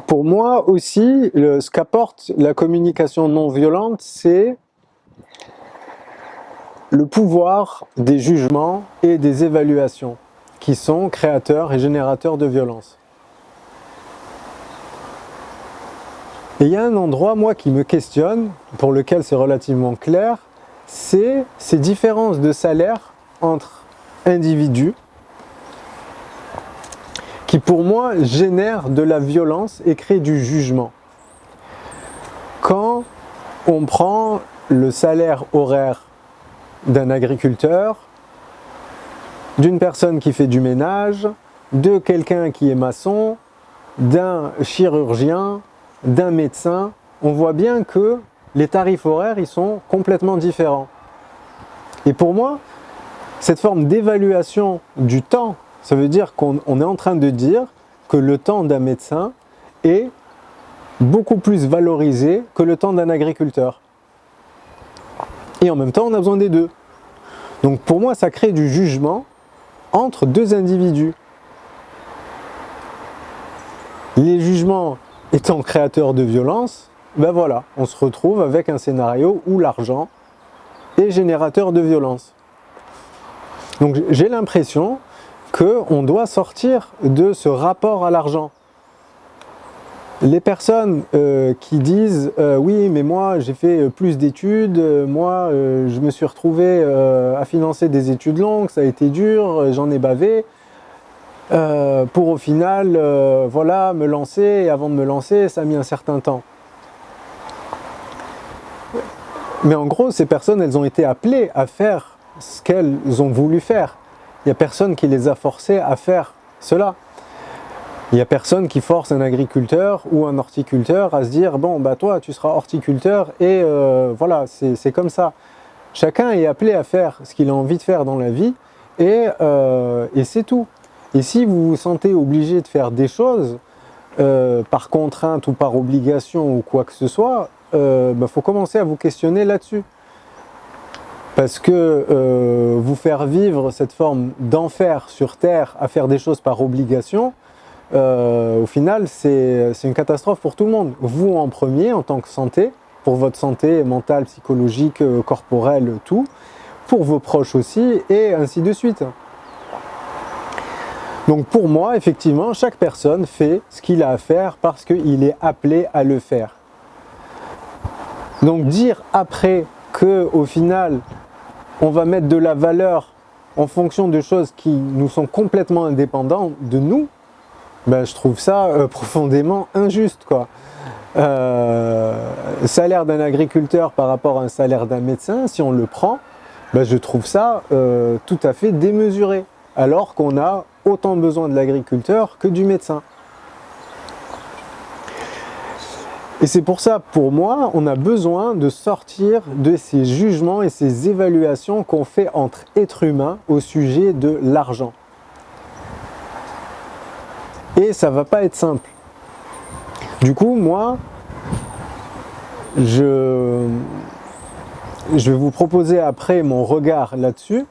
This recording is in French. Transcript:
Pour moi aussi, ce qu'apporte la communication non violente, c'est le pouvoir des jugements et des évaluations qui sont créateurs et générateurs de violence. Et il y a un endroit, moi, qui me questionne, pour lequel c'est relativement clair, c'est ces différences de salaire entre individus qui, pour moi, génèrent de la violence et créent du jugement. Quand on prend le salaire horaire d'un agriculteur, d'une personne qui fait du ménage, de quelqu'un qui est maçon, d'un chirurgien, d'un médecin, on voit bien que les tarifs horaires ils sont complètement différents. Et pour moi, cette forme d'évaluation du temps, ça veut dire qu'on est en train de dire que le temps d'un médecin est beaucoup plus valorisé que le temps d'un agriculteur. Et en même temps, on a besoin des deux. Donc pour moi, ça crée du jugement entre deux individus. Les jugements étant créateurs de violence, ben voilà, on se retrouve avec un scénario où l'argent est générateur de violence. Donc j'ai l'impression qu'on doit sortir de ce rapport à l'argent. Les personnes qui disent oui mais moi j'ai fait plus d'études, moi je me suis retrouvé à financer des études longues, ça a été dur, j'en ai bavé, pour au final voilà, me lancer, et avant de me lancer ça a mis un certain temps. Mais en gros ces personnes elles ont été appelées à faire ce qu'elles ont voulu faire. Il n'y a personne qui les a forcées à faire cela. Il n'y a personne qui force un agriculteur ou un horticulteur à se dire bon bah toi tu seras horticulteur et voilà c'est comme ça. Chacun est appelé à faire ce qu'il a envie de faire dans la vie et c'est tout. Et si vous vous sentez obligé de faire des choses par contrainte ou par obligation ou quoi que ce soit, faut commencer à vous questionner là-dessus. Parce que vous faire vivre cette forme d'enfer sur terre à faire des choses par obligation, au final, c'est une catastrophe pour tout le monde. Vous en premier, en tant que santé, pour votre santé mentale, psychologique, corporelle, tout, pour vos proches aussi, et ainsi de suite. Donc pour moi, effectivement, chaque personne fait ce qu'il a à faire parce qu'il est appelé à le faire. Donc dire après qu'au final, on va mettre de la valeur en fonction de choses qui nous sont complètement indépendantes de nous, ben, je trouve ça profondément injuste, quoi. Salaire d'un agriculteur par rapport à un salaire d'un médecin, si on le prend, ben, je trouve ça tout à fait démesuré, alors qu'on a autant besoin de l'agriculteur que du médecin. Et c'est pour ça, pour moi, on a besoin de sortir de ces jugements et ces évaluations qu'on fait entre êtres humains au sujet de l'argent. Et ça va pas être simple. Du coup, moi, je vais vous proposer après mon regard là-dessus.